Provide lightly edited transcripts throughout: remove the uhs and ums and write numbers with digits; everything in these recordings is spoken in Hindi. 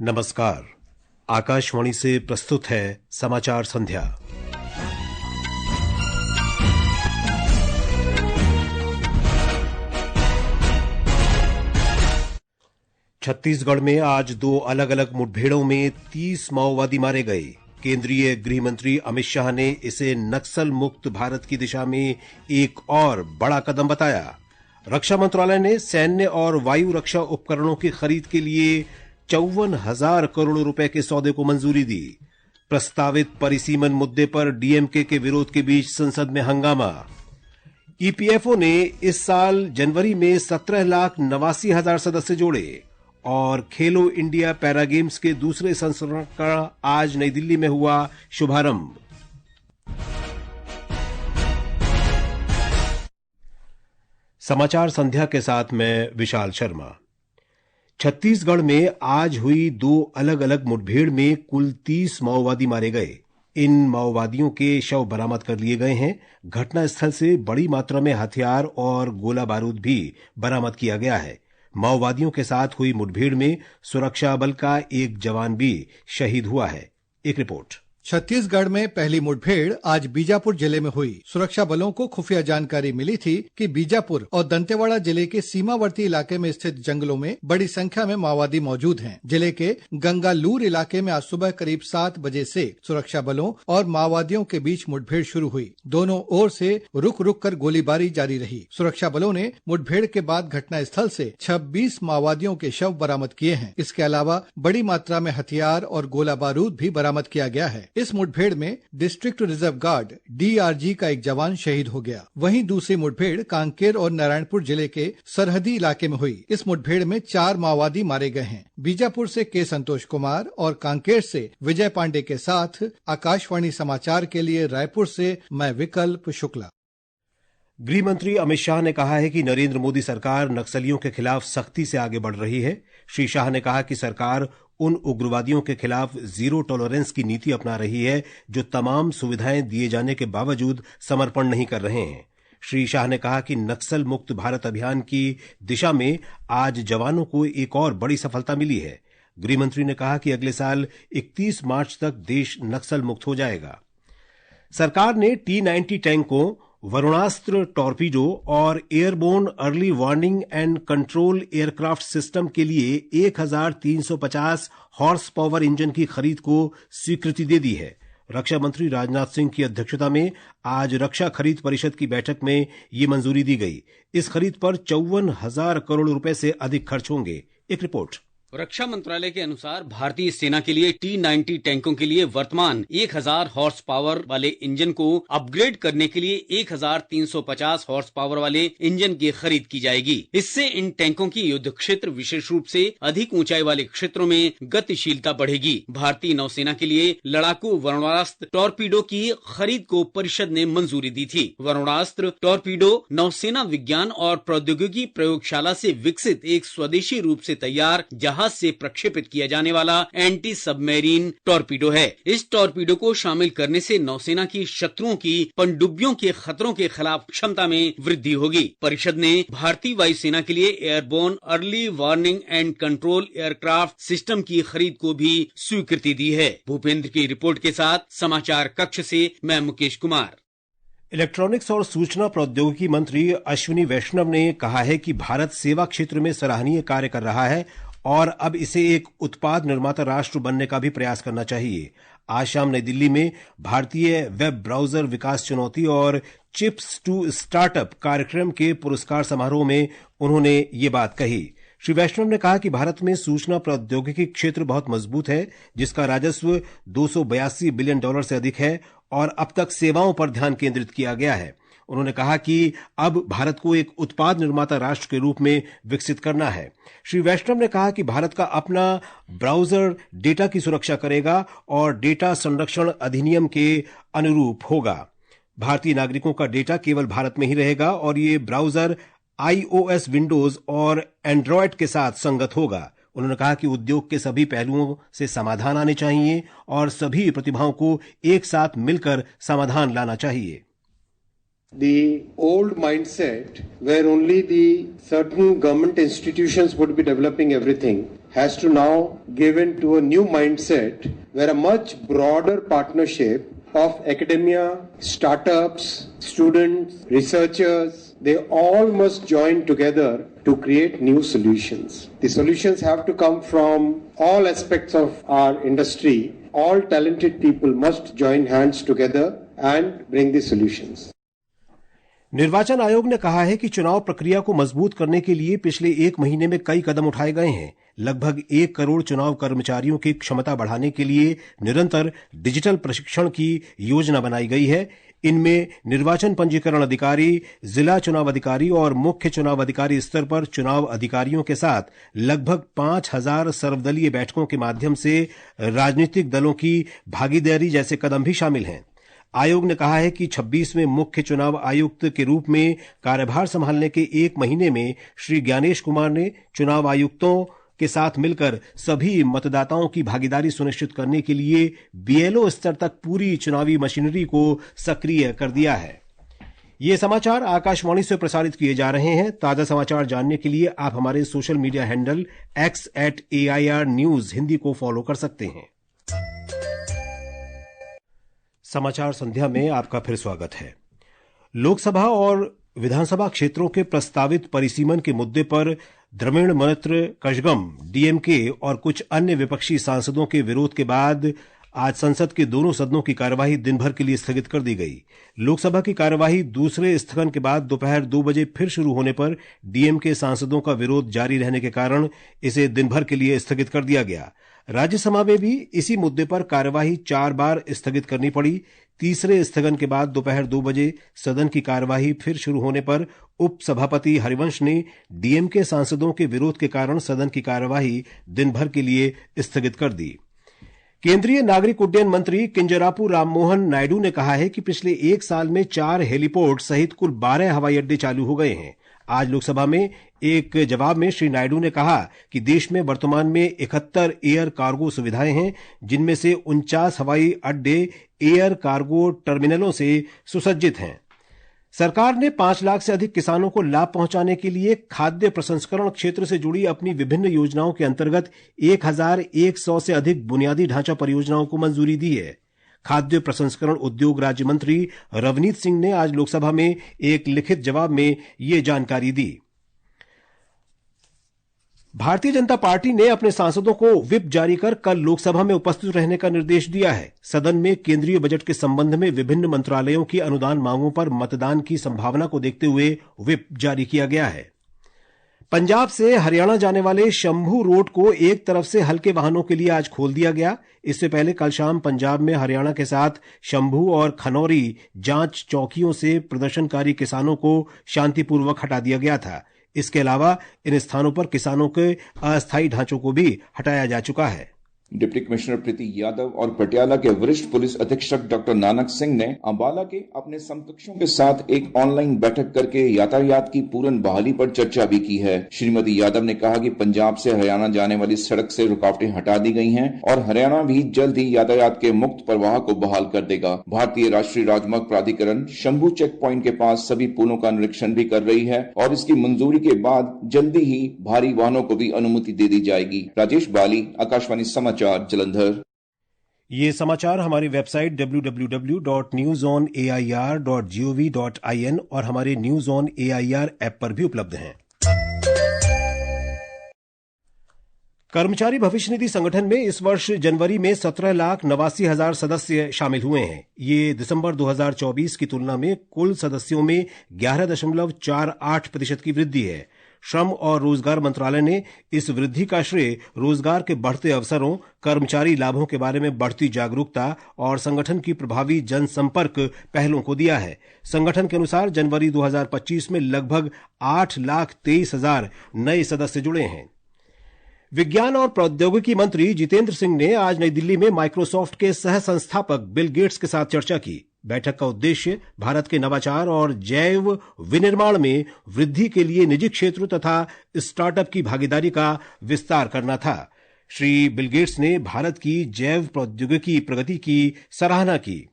नमस्कार। आकाशवाणी से प्रस्तुत है समाचार संध्या। छत्तीसगढ़ में आज दो अलग अलग मुठभेड़ों में 30 माओवादी मारे गए। केंद्रीय गृह मंत्री अमित शाह ने इसे नक्सल मुक्त भारत की दिशा में एक और बड़ा कदम बताया। रक्षा मंत्रालय ने सैन्य और वायु रक्षा उपकरणों की खरीद के लिए 54,000 करोड़ रुपए के सौदे को मंजूरी दी। प्रस्तावित परिसीमन मुद्दे पर डीएमके के विरोध के बीच संसद में हंगामा। ईपीएफओ ने इस साल जनवरी में 17,89,000 सदस्य जोड़े और खेलो इंडिया पैरा गेम्स के दूसरे संस्करण का आज नई दिल्ली में हुआ शुभारंभ। समाचार संध्या के साथ मैं विशाल शर्मा। छत्तीसगढ़ में आज हुई दो अलग अलग मुठभेड़ में कुल 30 माओवादी मारे गए। इन माओवादियों के शव बरामद कर लिए गए हैं। घटनास्थल से बड़ी मात्रा में हथियार और गोला बारूद भी बरामद किया गया है। माओवादियों के साथ हुई मुठभेड़ में सुरक्षा बल का एक जवान भी शहीद हुआ है। एक रिपोर्ट। छत्तीसगढ़ में पहली मुठभेड़ आज बीजापुर जिले में हुई। सुरक्षा बलों को खुफिया जानकारी मिली थी कि बीजापुर और दंतेवाड़ा जिले के सीमावर्ती इलाके में स्थित जंगलों में बड़ी संख्या में माओवादी मौजूद हैं। जिले के गंगालूर इलाके में आज सुबह करीब 7 बजे से सुरक्षा बलों और माओवादियों के बीच मुठभेड़ शुरू हुई। दोनों ओर से रुक रुक कर गोलीबारी जारी रही। सुरक्षा बलों ने मुठभेड़ के बाद घटनास्थल से 26 माओवादियों के शव बरामद किए हैं। इसके अलावा बड़ी मात्रा में हथियार और गोला बारूद भी बरामद किया गया है। इस मुठभेड़ में डिस्ट्रिक्ट रिजर्व गार्ड डीआरजी का एक जवान शहीद हो गया। वहीं दूसरी मुठभेड़ कांकेर और नारायणपुर जिले के सरहदी इलाके में हुई। इस मुठभेड़ में 4 माओवादी मारे गए हैं। बीजापुर से के संतोष कुमार और कांकेर से विजय पांडे के साथ आकाशवाणी समाचार के लिए रायपुर से मैं विकल्प शुक्ला। गृह मंत्री अमित शाह ने कहा है कि नरेंद्र मोदी सरकार नक्सलियों के खिलाफ सख्ती से आगे बढ़ रही है। श्री शाह ने कहा कि सरकार उन उग्रवादियों के खिलाफ जीरो टॉलरेंस की नीति अपना रही है जो तमाम सुविधाएं दिए जाने के बावजूद समर्पण नहीं कर रहे हैं। श्री शाह ने कहा कि नक्सल मुक्त भारत अभियान की दिशा में आज जवानों को एक और बड़ी सफलता मिली है। गृह मंत्री ने कहा कि अगले साल 31 मार्च तक देश नक्सल मुक्त हो जाएगा। सरकार ने T-90 टैंकों, वरुणास्त्र टॉर्पीडो और airborne early warning and control aircraft system के लिए 1,350 हॉर्स पावर इंजन की खरीद को स्वीकृति दे दी है। रक्षा मंत्री राजनाथ सिंह की अध्यक्षता में आज रक्षा खरीद परिषद की बैठक में ये मंजूरी दी गई। इस खरीद पर 54,000 करोड़ रुपए से अधिक खर्च होंगे। एक रिपोर्ट। रक्षा मंत्रालय के अनुसार भारतीय सेना के लिए T-90 टैंकों के लिए वर्तमान 1,000 हॉर्स पावर वाले इंजन को अपग्रेड करने के लिए 1,350 हॉर्स पावर वाले इंजन की खरीद की जाएगी। इससे इन टैंकों की युद्ध क्षेत्र, विशेष रूप से अधिक ऊंचाई वाले क्षेत्रों में गतिशीलता बढ़ेगी। भारतीय नौसेना के लिए लड़ाकू वरुणास्त्र टॉर्पीडो की खरीद को परिषद ने मंजूरी दी थी। वरुणास्त्र टॉर्पीडो नौसेना विज्ञान और प्रौद्योगिकी प्रयोगशाला से विकसित एक स्वदेशी रूप से तैयार जहाज से प्रक्षेपित किया जाने वाला एंटी सबमरीन टॉर्पीडो है। इस टॉर्पीडो को शामिल करने से नौसेना की शत्रुओं की पनडुब्बियों के खतरों के खिलाफ क्षमता में वृद्धि होगी। परिषद ने भारतीय वायुसेना के लिए airborne early warning and control aircraft system की खरीद को भी स्वीकृति दी है। भूपेंद्र की रिपोर्ट के साथ समाचार कक्ष से मैं मुकेश कुमार। इलेक्ट्रॉनिक्स और सूचना प्रौद्योगिकी मंत्री अश्विनी वैष्णव ने कहा है कि भारत सेवा क्षेत्र में सराहनीय कार्य कर रहा है और अब इसे एक उत्पाद निर्माता राष्ट्र बनने का भी प्रयास करना चाहिए। आज शाम नई दिल्ली में भारतीय वेब ब्राउजर विकास चुनौती और चिप्स टू स्टार्टअप कार्यक्रम के पुरस्कार समारोह में उन्होंने ये बात कही। श्री वैष्णव ने कहा कि भारत में सूचना प्रौद्योगिकी क्षेत्र बहुत मजबूत है, जिसका राजस्व $282 बिलियन से अधिक है और अब तक सेवाओं पर ध्यान केंद्रित किया गया है। उन्होंने कहा कि अब भारत को एक उत्पाद निर्माता राष्ट्र के रूप में विकसित करना है। श्री वैष्णव ने कहा कि भारत का अपना ब्राउजर डेटा की सुरक्षा करेगा और डेटा संरक्षण अधिनियम के अनुरूप होगा। भारतीय नागरिकों का डेटा केवल भारत में ही रहेगा और ये ब्राउजर iOS, विंडोज और एंड्रॉयड के साथ संगत होगा। उन्होंने कहा कि उद्योग के सभी पहलुओं से समाधान आने चाहिए और सभी प्रतिभाओं को एक साथ मिलकर समाधान लाना चाहिए। The old mindset where only the certain government institutions would be developing everything has to now give in to a new mindset where a much broader partnership of academia, startups, students, researchers, they all must join together to create new solutions. The solutions have to come from all aspects of our industry. All talented people must join hands together and bring the solutions. निर्वाचन आयोग ने कहा है कि चुनाव प्रक्रिया को मजबूत करने के लिए पिछले एक महीने में कई कदम उठाए गए हैं। लगभग 1 करोड़ चुनाव कर्मचारियों की क्षमता बढ़ाने के लिए निरंतर डिजिटल प्रशिक्षण की योजना बनाई गई है। इनमें निर्वाचन पंजीकरण अधिकारी, जिला चुनाव अधिकारी और मुख्य चुनाव अधिकारी स्तर पर चुनाव अधिकारियों के साथ लगभग 5,000 सर्वदलीय बैठकों के माध्यम से राजनीतिक दलों की भागीदारी जैसे कदम भी शामिल हैं। आयोग ने कहा है कि 26वें मुख्य चुनाव आयुक्त के रूप में कार्यभार संभालने के 1 महीने में श्री ज्ञानेश कुमार ने चुनाव आयुक्तों के साथ मिलकर सभी मतदाताओं की भागीदारी सुनिश्चित करने के लिए बीएलओ स्तर तक पूरी चुनावी मशीनरी को सक्रिय कर दिया है। ये समाचार आकाशवाणी से प्रसारित किए जा रहे हैं। ताजा समाचार जानने के लिए आप हमारे social media handle x@AIR News Hindi को फॉलो कर सकते हैं। समाचार संध्या में आपका फिर स्वागत है। लोकसभा और विधानसभा क्षेत्रों के प्रस्तावित परिसीमन के मुद्दे पर द्रविड़ मुनेत्र कषगम, डीएमके और कुछ अन्य विपक्षी सांसदों के विरोध के बाद आज संसद के दोनों सदनों की कार्यवाही दिन भर के लिए स्थगित कर दी गई। लोकसभा की कार्यवाही दूसरे स्थगन के बाद दोपहर 2 बजे फिर शुरू होने पर डीएमके सांसदों का विरोध जारी रहने के कारण इसे दिन भर के लिए स्थगित कर दिया गया। राज्यसभा में भी इसी मुद्दे पर कार्यवाही 4 बार स्थगित करनी पड़ी। तीसरे स्थगन के बाद दोपहर 2 बजे सदन की कार्यवाही फिर शुरू होने पर उपसभापति हरिवंश ने डीएमके सांसदों के विरोध के कारण सदन की कार्यवाही दिन भर के लिए स्थगित कर दी। केंद्रीय नागरिक उड्डयन मंत्री किंजरापू राममोहन नायडू ने कहा है कि पिछले 1 साल में 4 हेलीपोर्ट सहित कुल 12 हवाई अड्डे चालू हो गए हैं। आज लोकसभा में एक जवाब में श्री नायडू ने कहा कि देश में वर्तमान में 71 एयर कार्गो सुविधाएं हैं, जिनमें से 49 हवाई अड्डे एयर कार्गो टर्मिनलों से सुसज्जित हैं। सरकार ने 5 लाख से अधिक किसानों को लाभ पहुंचाने के लिए खाद्य प्रसंस्करण क्षेत्र से जुड़ी अपनी विभिन्न योजनाओं के अंतर्गत 1,100 से अधिक बुनियादी ढांचा परियोजनाओं को मंजूरी दी है। खाद्य प्रसंस्करण उद्योग राज्य मंत्री रवनीत सिंह ने आज लोकसभा में एक लिखित जवाब में ये जानकारी दी। भारतीय जनता पार्टी ने अपने सांसदों को व्हिप जारी कर कल लोकसभा में उपस्थित रहने का निर्देश दिया है। सदन में केंद्रीय बजट के संबंध में विभिन्न मंत्रालयों की अनुदान मांगों पर मतदान की संभावना को देखते हुए व्हिप जारी किया गया है। पंजाब से हरियाणा जाने वाले शंभू रोड को एक तरफ से हल्के वाहनों के लिए आज खोल दिया गया। इससे पहले कल शाम पंजाब में हरियाणा के साथ शंभू और खनौरी जांच चौकियों से प्रदर्शनकारी किसानों को शांतिपूर्वक हटा दिया गया था। इसके अलावा इन स्थानों पर किसानों के अस्थायी ढांचों को भी हटाया जा चुका है। डिप्टी कमिश्नर प्रीति यादव और पटियाला के वरिष्ठ पुलिस अधीक्षक डॉक्टर नानक सिंह ने अंबाला के अपने समकक्षों के साथ एक ऑनलाइन बैठक करके यातायात की पूर्ण बहाली पर चर्चा भी की है। श्रीमती यादव ने कहा कि पंजाब से हरियाणा जाने वाली सड़क से रुकावटें हटा दी गई हैं और हरियाणा भी जल्द ही यातायात के मुक्त प्रवाह को बहाल कर देगा। भारतीय राष्ट्रीय राजमार्ग प्राधिकरण शंभू चेक पॉइंट के पास सभी पुलों का निरीक्षण भी कर रही है और इसकी मंजूरी के बाद जल्दी ही भारी वाहनों को भी अनुमति दे दी जाएगी। राजेश बाली, आकाशवाणी समाचार, जलंधर। ये समाचार हमारी वेबसाइट www.newsonair.gov.in और हमारे न्यूज ऑन एआईआर ऐप पर भी उपलब्ध हैं। कर्मचारी भविष्य निधि संगठन में इस वर्ष जनवरी में 17,89,000 सदस्य शामिल हुए हैं। ये दिसंबर 2024 की तुलना में कुल सदस्यों में 11.48% की वृद्धि है। श्रम और रोजगार मंत्रालय ने इस वृद्धि का श्रेय रोजगार के बढ़ते अवसरों, कर्मचारी लाभों के बारे में बढ़ती जागरूकता और संगठन की प्रभावी जनसंपर्क पहलों को दिया है। संगठन के अनुसार जनवरी 2025 में लगभग 8,23,000 नए सदस्य जुड़े हैं। विज्ञान और प्रौद्योगिकी मंत्री जितेंद्र सिंह ने आज नई दिल्ली में माइक्रोसॉफ्ट के सह संस्थापक बिल गेट्स के साथ चर्चा की। बैठक का उद्देश्य भारत के नवाचार और जैव विनिर्माण में वृद्धि के लिए निजी क्षेत्र तथा स्टार्टअप की भागीदारी का विस्तार करना था। श्री बिल गेट्स ने भारत की जैव प्रौद्योगिकी प्रगति की सराहना की।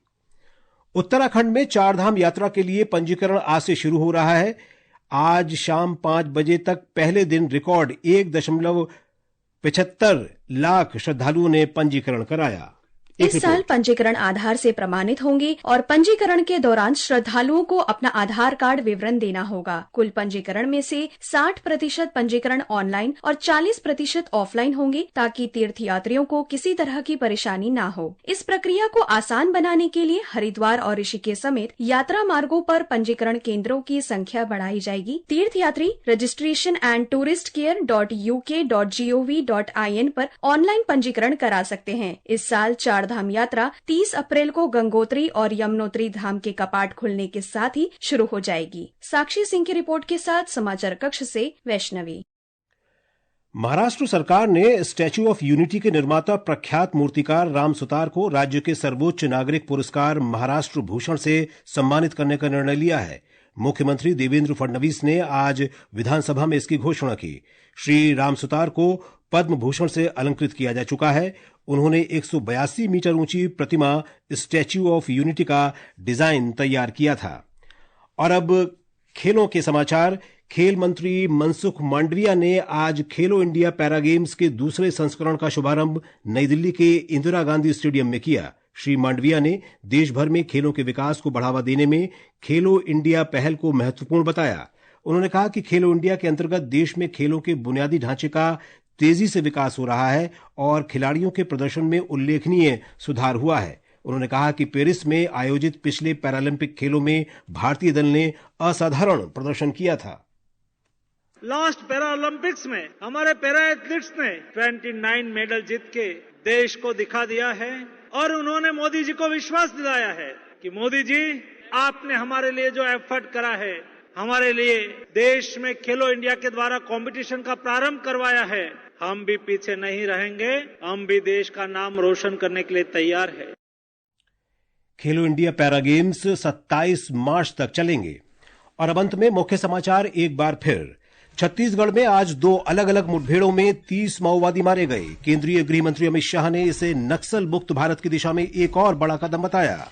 उत्तराखंड में चारधाम यात्रा के लिए पंजीकरण आज से शुरू हो रहा है। आज शाम 5 बजे तक पहले दिन रिकॉर्ड 75 लाख श्रद्धालुओं ने पंजीकरण कराया। इस साल पंजीकरण आधार से प्रमाणित होंगे और पंजीकरण के दौरान श्रद्धालुओं को अपना आधार कार्ड विवरण देना होगा। कुल पंजीकरण में से 60% पंजीकरण ऑनलाइन और 40% ऑफलाइन होंगे ताकि तीर्थयात्रियों को किसी तरह की परेशानी न हो। इस प्रक्रिया को आसान बनाने के लिए हरिद्वार और ऋषिकेश समेत यात्रा मार्गों पर पंजीकरण केंद्रों की संख्या बढ़ाई जाएगी। तीर्थयात्री registration@uk.gov.in पर ऑनलाइन पंजीकरण करा सकते हैं। इस साल चार धाम यात्रा 30 अप्रैल को गंगोत्री और यमुनोत्री धाम के कपाट खुलने के साथ ही शुरू हो जाएगी। साक्षी सिंह की रिपोर्ट के साथ समाचार कक्ष से वैष्णवी। महाराष्ट्र सरकार ने स्टैच्यू ऑफ यूनिटी के निर्माता प्रख्यात मूर्तिकार राम सुतार को राज्य के सर्वोच्च नागरिक पुरस्कार महाराष्ट्र भूषण से सम्मानित करने का निर्णय लिया है। मुख्यमंत्री देवेंद्र फडणवीस ने आज विधानसभा में इसकी घोषणा की। श्री राम सुतार को पद्म भूषण से अलंकृत किया जा चुका है। उन्होंने 182 मीटर ऊंची प्रतिमा स्टैच्यू ऑफ यूनिटी का डिजाइन तैयार किया था। और अब खेलों के समाचार। खेल मंत्री मनसुख मांडविया ने आज खेलो इंडिया पैरा गेम्स के दूसरे संस्करण का शुभारंभ नई दिल्ली के इंदिरा गांधी स्टेडियम में किया। श्री मांडविया ने देश भर में खेलों के विकास को बढ़ावा देने में खेलो इंडिया पहल को महत्वपूर्ण बताया। उन्होंने कहा कि खेलो इंडिया के अंतर्गत देश में खेलों के बुनियादी ढांचे का तेजी से विकास हो रहा है और खिलाड़ियों के प्रदर्शन में उल्लेखनीय सुधार हुआ है। उन्होंने कहा कि पेरिस में आयोजित पिछले पैरालंपिक खेलों में भारतीय दल ने असाधारण प्रदर्शन किया था। लास्ट पैरालंपिक्स में हमारे पैरा एथलीट्स ने 29 मेडल जीत के देश को दिखा दिया है और उन्होंने मोदी जी को विश्वास दिलाया है कि मोदी जी आपने हमारे लिए जो एफर्ट करा है, हमारे लिए देश में खेलो इंडिया के द्वारा कंपटीशन का प्रारंभ करवाया है, हम भी पीछे नहीं रहेंगे, हम भी देश का नाम रोशन करने के लिए तैयार है। खेलो इंडिया पैरा गेम्स 27 मार्च तक चलेंगे। और अब अंत में मुख्य समाचार एक बार फिर। छत्तीसगढ़ में आज 2 अलग अलग मुठभेड़ों में 30 माओवादी मारे गए। केंद्रीय गृह मंत्री अमित शाह ने इसे नक्सल मुक्त भारत की दिशा में एक और बड़ा कदम बताया।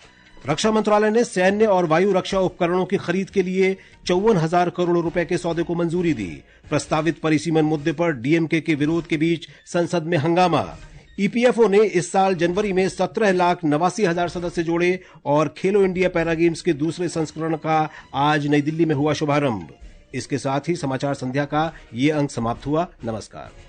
रक्षा मंत्रालय ने सैन्य और वायु रक्षा उपकरणों की खरीद के लिए 54,000 करोड़ रुपए के सौदे को मंजूरी दी। प्रस्तावित परिसीमन मुद्दे पर डीएमके के विरोध के बीच संसद में हंगामा। ईपीएफओ ने इस साल जनवरी में 17,89,000 सदस्य जोड़े और खेलो इंडिया पैरा गेम्स के दूसरे संस्करण का आज नई दिल्ली में हुआ शुभारंभ। इसके साथ ही समाचार संध्या का ये अंक समाप्त हुआ। नमस्कार।